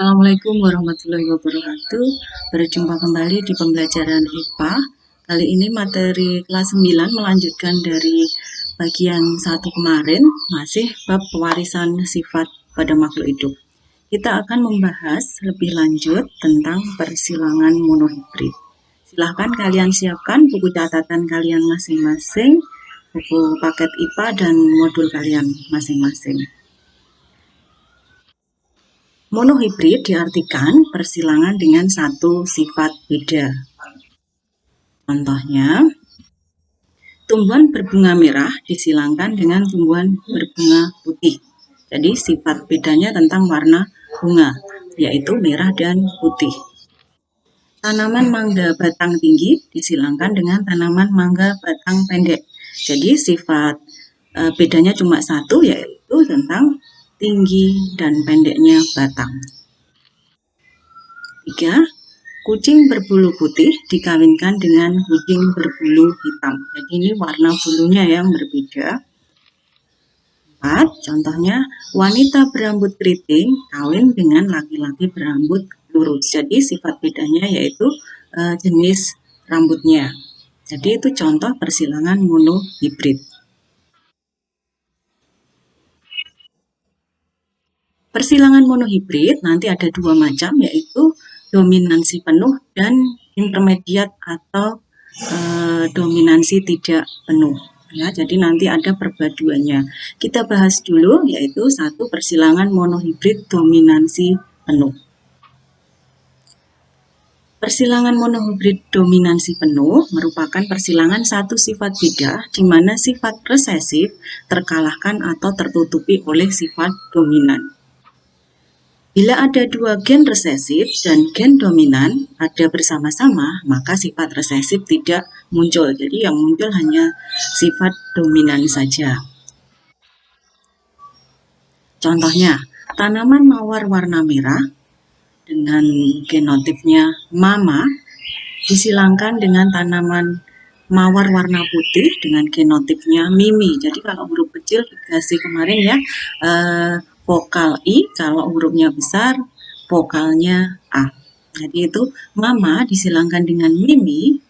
Assalamualaikum warahmatullahi wabarakatuh. Berjumpa kembali di pembelajaran IPA. Kali ini materi kelas 9 melanjutkan dari bagian 1 kemarin, masih bab pewarisan sifat pada makhluk hidup. Kita akan membahas lebih lanjut tentang persilangan monohibrid. Silahkan kalian siapkan buku catatan kalian masing-masing, buku paket IPA dan modul kalian masing-masing. Monohibrid diartikan persilangan dengan satu sifat beda. Contohnya, tumbuhan berbunga merah disilangkan dengan tumbuhan berbunga putih. Jadi sifat bedanya tentang warna bunga, yaitu merah dan putih. Tanaman mangga batang tinggi disilangkan dengan tanaman mangga batang pendek. Jadi sifat bedanya cuma satu, yaitu tentang tinggi dan pendeknya batang. 3. Kucing berbulu putih dikawinkan dengan kucing berbulu hitam. Jadi ini warna bulunya yang berbeda. 4. Contohnya, wanita berambut keriting kawin dengan laki-laki berambut lurus. Jadi sifat bedanya yaitu jenis rambutnya. Jadi itu contoh persilangan monohibrid. Persilangan monohibrid nanti ada dua macam, yaitu dominansi penuh dan intermediat atau dominansi tidak penuh. Ya, jadi nanti ada perpaduannya. Kita bahas dulu, yaitu satu persilangan monohibrid dominansi penuh. Persilangan monohibrid dominansi penuh merupakan persilangan satu sifat beda, di mana sifat resesif terkalahkan atau tertutupi oleh sifat dominan. Bila ada dua gen resesif dan gen dominan ada bersama-sama, maka sifat resesif tidak muncul. Jadi yang muncul hanya sifat dominan saja. Contohnya, tanaman mawar warna merah dengan genotipnya mama disilangkan dengan tanaman mawar warna putih dengan genotipnya mimi. Jadi kalau huruf kecil dikasih kemarin ya, vokal I, kalau hurufnya besar vokalnya A. Jadi itu mama disilangkan dengan mimi,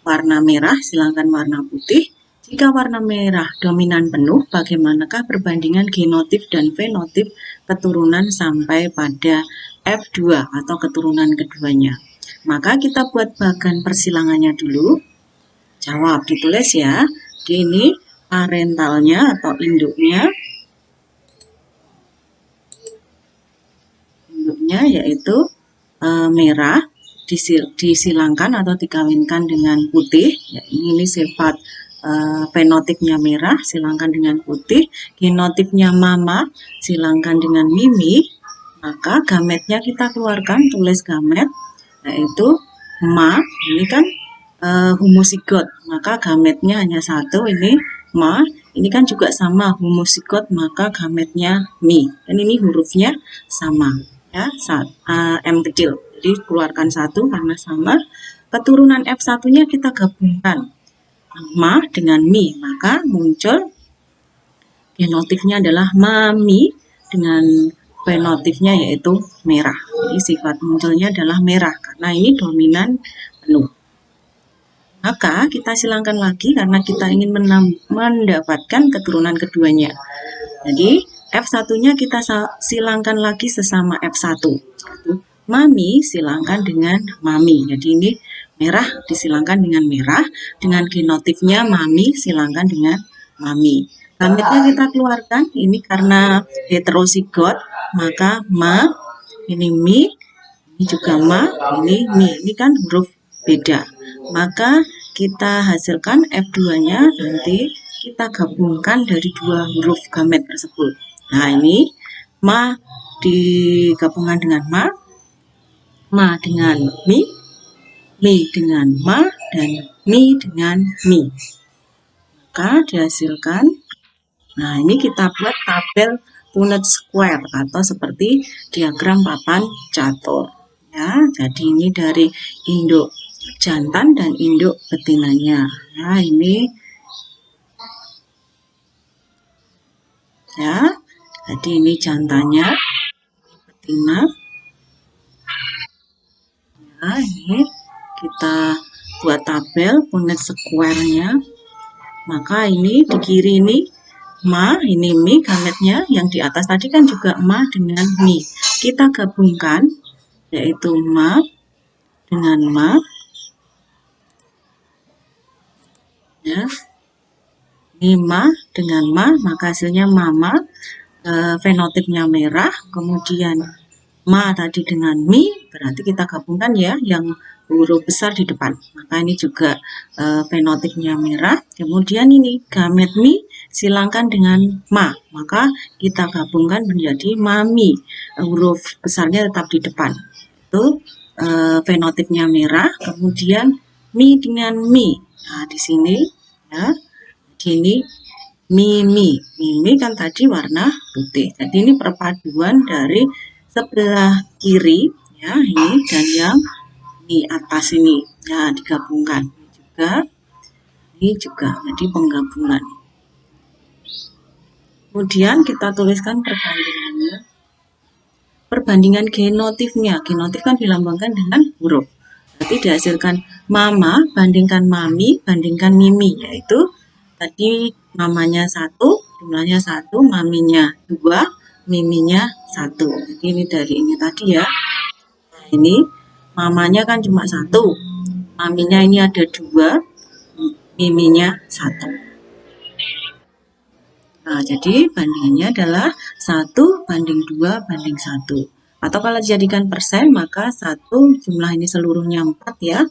warna merah silangkan warna putih. Jika warna merah dominan penuh, bagaimanakah perbandingan genotip dan fenotip keturunan sampai pada F2 atau keturunan keduanya? Maka kita buat bagan persilangannya dulu. Jawab, ditulis ya. Ini parentalnya atau induknya. Induknya yaitu merah disilangkan atau dikawinkan dengan putih. Ya, ini sifat fenotipnya merah silangkan dengan putih, genotipnya mama silangkan dengan mimi. Maka gametnya kita keluarkan, tulis gamet, yaitu ma. Ini kan homozigot, maka gametnya hanya satu, ini ma. Ini kan juga sama homozigot, maka gametnya mi. Dan ini hurufnya sama, ya, M kecil. Jadi keluarkan satu karena sama. Keturunan F1-nya kita gabungkan ma dengan mi, maka muncul genotipnya adalah mami dengan fenotipnya yaitu merah. Jadi sifat munculnya adalah merah karena ini dominan penuh. Maka kita silangkan lagi karena kita ingin mendapatkan keturunan keduanya. Jadi F1-nya kita silangkan lagi sesama F1. Mami silangkan dengan mami. Jadi ini merah disilangkan dengan merah, dengan genotipnya mami silangkan dengan mami. Gametnya kita keluarkan, ini karena heterozigot, maka ma, ini mi, ini juga ma, ini mi. Ini kan huruf beda. Maka kita hasilkan F2-nya, nanti kita gabungkan dari dua huruf gamet tersebut. Nah ini ma digabungkan dengan ma dengan mi dengan ma, dan mi dengan mi. Maka dihasilkan, nah ini kita buat tabel Punnett square atau seperti diagram papan catur. Ya, jadi ini dari induk jantan dan induk betinanya. Nah ini ya, jadi ini jantannya, betina. Nah, ini kita buat tabel Punnett square-nya. Maka ini di kiri ini ma, ini mi gametnya, yang di atas tadi kan juga ma dengan mi. Kita gabungkan, yaitu ma dengan ma, ya. Ini ma dengan ma, maka hasilnya mama, fenotipnya merah, kemudian ma tadi dengan mi, berarti kita gabungkan ya yang huruf besar di depan. Maka ini juga fenotipnya merah. Kemudian ini gamet mi silangkan dengan ma, maka kita gabungkan menjadi mami. Huruf besarnya tetap di depan. Itu fenotipnya merah. Kemudian mi dengan mi. Nah, di sini ya, ini mimi kan tadi warna putih. Jadi ini perpaduan dari sebelah kiri ya, ini dan yang di atas ini ya, digabungkan ini juga jadi penggabungan. Kemudian kita tuliskan perbandingannya. Perbandingan genotifnya. Genotif kan dilambangkan dengan huruf. Berarti dihasilkan mama bandingkan mami bandingkan mimi, yaitu tadi mamanya 1, jumlahnya 1, maminya 2, miminya 1. Jadi ini dari ini tadi ya. Nah, ini mamanya kan cuma 1, maminya ini ada 2, miminya 1. Nah, jadi bandingannya adalah 1:2:1. Atau kalau dijadikan persen, maka 1 jumlah ini seluruhnya 4 ya.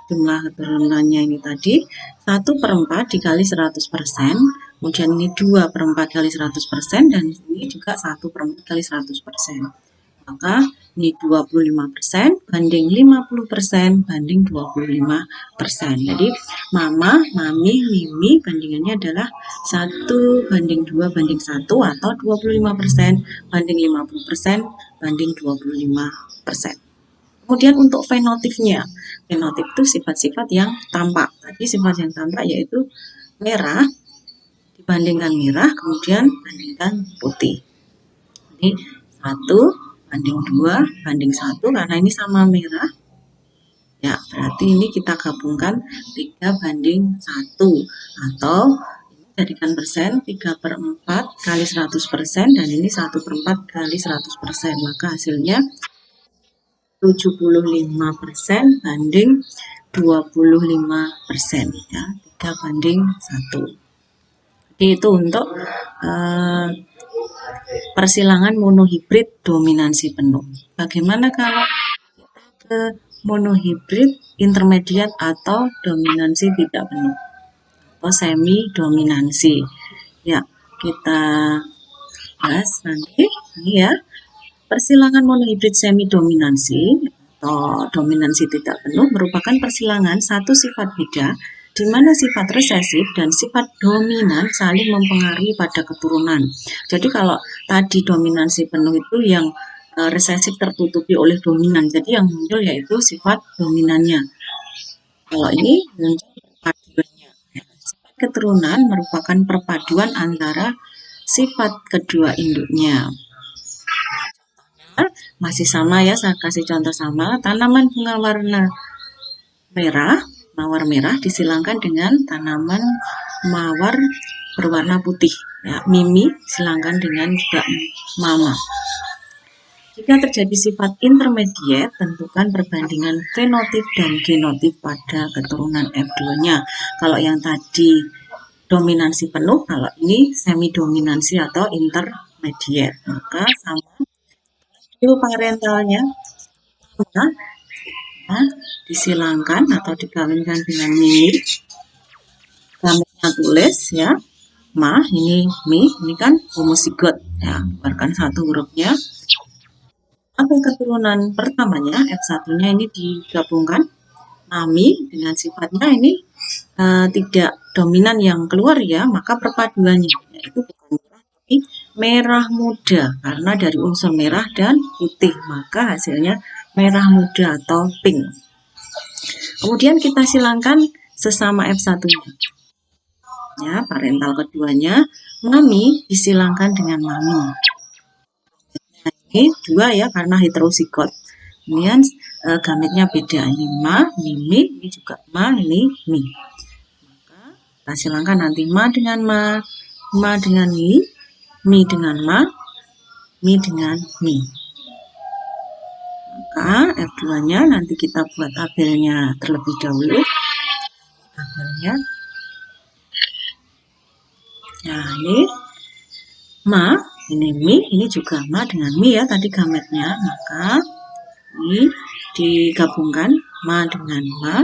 Jumlah keturunannya ini tadi 1/4 dikali 100%. Kemudian ini 2/4 kali 100%. Dan ini juga 1/4 kali 100%. Maka ini 25% banding 50% banding 25%. Jadi mama, mami, mimi bandingannya adalah 1:2:1 atau 25% banding 50% banding 25%. Kemudian untuk fenotipnya, fenotip itu sifat-sifat yang tampak. Tadi sifat yang tampak yaitu merah dibandingkan merah, kemudian bandingkan putih. Jadi 1:2:1 karena ini sama merah. Ya, berarti ini kita gabungkan 3:1 atau jadikan persen 3/4 kali 100% dan ini 1/4 kali 100%. Maka hasilnya 75% banding 25% ya, 3:1. Jadi itu untuk persilangan monohibrid dominansi penuh. Bagaimana kalau ke monohibrid intermediate atau dominansi tidak penuh atau semi dominansi? Ya, kita bahas nanti ini ya. Persilangan monohibrid semi dominansi atau dominansi tidak penuh merupakan persilangan satu sifat beda di mana sifat resesif dan sifat dominan saling mempengaruhi pada keturunan. Jadi kalau tadi dominansi penuh itu yang resesif tertutupi oleh dominan, jadi yang muncul yaitu sifat dominannya. Kalau ini muncul perpaduannya. Sifat keturunan merupakan perpaduan antara sifat kedua induknya. Masih sama ya, saya kasih contoh sama. Tanaman bunga warna merah, mawar merah disilangkan dengan tanaman mawar berwarna putih. Ya, mimi silangkan dengan juga mama. Jika terjadi sifat intermediate, tentukan perbandingan fenotip dan genotip pada keturunan F2-nya. Kalau yang tadi dominansi penuh, kalau ini semi dominansi atau intermediate. Maka sama parentalnya disilangkan atau dikawinkan dengan mimi. Gametnya tulis ya, ma, ini mi, ini kan homozigot ya, keluarkan satu hurufnya. Apa keturunan pertamanya F1-nya ini digabungkan mami dengan sifatnya ini tidak dominan yang keluar ya, maka perpaduannya yaitu bukan merah tapi merah muda karena dari unsur merah dan putih, maka hasilnya merah muda atau pink. Kemudian kita silangkan sesama F1-nya. Ya, parental keduanya mami disilangkan dengan mami. Nah, ini 2 ya karena heterozigot. Kemudian gametnya beda. Ini ma, ini mi, ini juga ma, ini mi. Maka kita silangkan nanti ma dengan ma dengan mi dengan ma, mi dengan mi. Maka F2-nya nanti kita buat tabelnya terlebih dahulu. Tabelnya. Nah, ini ma, ini mi, ini juga ma dengan mi ya tadi gametnya. Maka ini digabungkan ma dengan ma,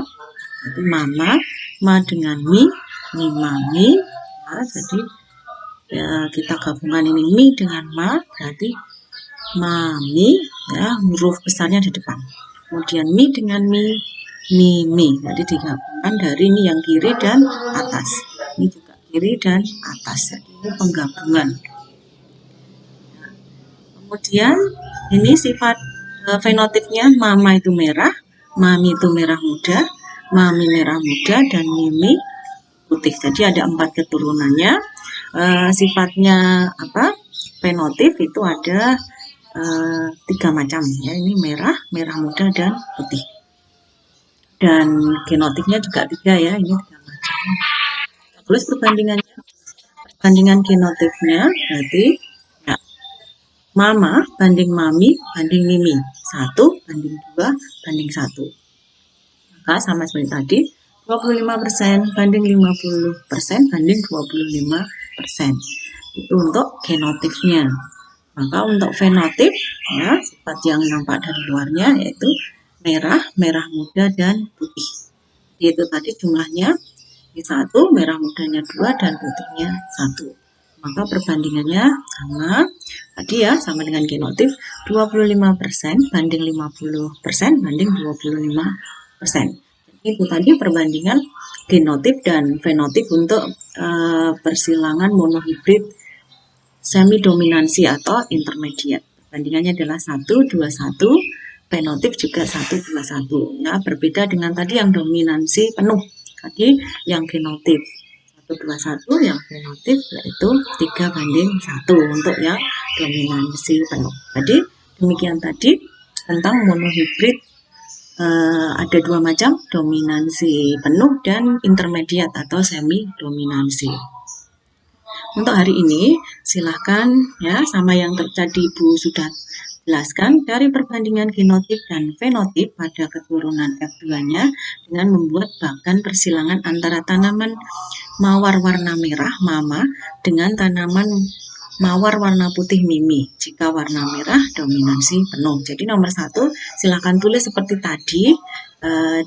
jadi mama, ma dengan mi mami. Nah, jadi ya, kita gabungkan ini mi dengan ma, berarti mami ya, huruf besarnya di depan. Kemudian mi dengan mi. Jadi digabungkan dari ini yang kiri dan atas. Ini juga kiri dan atas. Jadi ini penggabungan. Kemudian ini sifat fenotipnya, mama itu merah, mami itu merah muda, mami merah muda, dan mimi putih. Jadi ada 4 keturunannya. Sifatnya apa? Fenotip itu ada 3 macam ya. Ini merah, merah muda, dan putih. Dan genotipnya juga 3 ya. Ini 3 macam. Terus perbandingan genotipnya berarti ya, mama banding mami banding mimi, 1 banding 2 banding 1. Maka sama seperti tadi, 25% banding 50% banding 25%. Itu untuk genotipnya. Maka untuk fenotip ya, sifat yang nampak dari luarnya yaitu merah, merah muda, dan putih. Jadi itu tadi jumlahnya ini 1, merah mudanya 2, dan putihnya 1. Maka perbandingannya sama tadi ya, sama dengan genotip, 25% banding 50% banding 25%. Itu tadi perbandingan genotip dan fenotip untuk persilangan monohibrid semi dominansi atau intermediate. Perbandingannya adalah 1:21, fenotip juga 1:21. Ya, berbeda dengan tadi yang dominansi penuh. Tadi yang genotip 1:21, yang fenotip yaitu 3:1 untuk yang dominansi penuh. Jadi demikian tadi tentang monohibrid. Ada 2 macam, dominansi penuh dan intermediate atau semi dominansi. Untuk hari ini silahkan ya, sama yang tadi Ibu sudah jelaskan, dari perbandingan genotip dan fenotip pada keturunan F2-nya dengan membuat bagan persilangan antara tanaman mawar warna merah mama dengan tanaman mawar warna putih mimi. Jika warna merah dominansi penuh. Jadi nomor 1 silahkan tulis seperti tadi,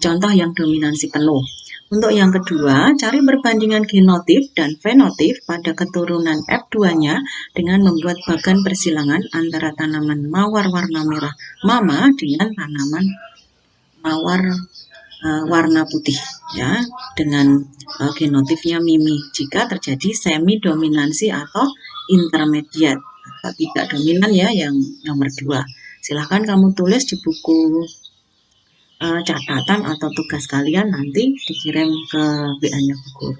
contoh yang dominansi penuh. Untuk yang kedua, cari perbandingan genotip dan fenotip pada keturunan F2-nya dengan membuat bagan persilangan antara tanaman mawar warna merah mama dengan tanaman mawar warna putih ya, dengan genotipnya mimi. Jika terjadi semi dominansi atau intermediate atau tidak dominan ya, yang nomor 2. Silahkan kamu tulis di buku catatan atau tugas kalian, nanti dikirim ke WA-nya Bu Guru.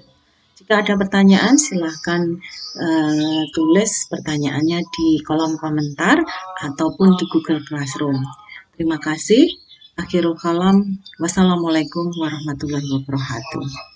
Jika ada pertanyaan silahkan tulis pertanyaannya di kolom komentar ataupun di Google Classroom. Terima kasih. Akhirul kalam. Wassalamualaikum warahmatullahi wabarakatuh.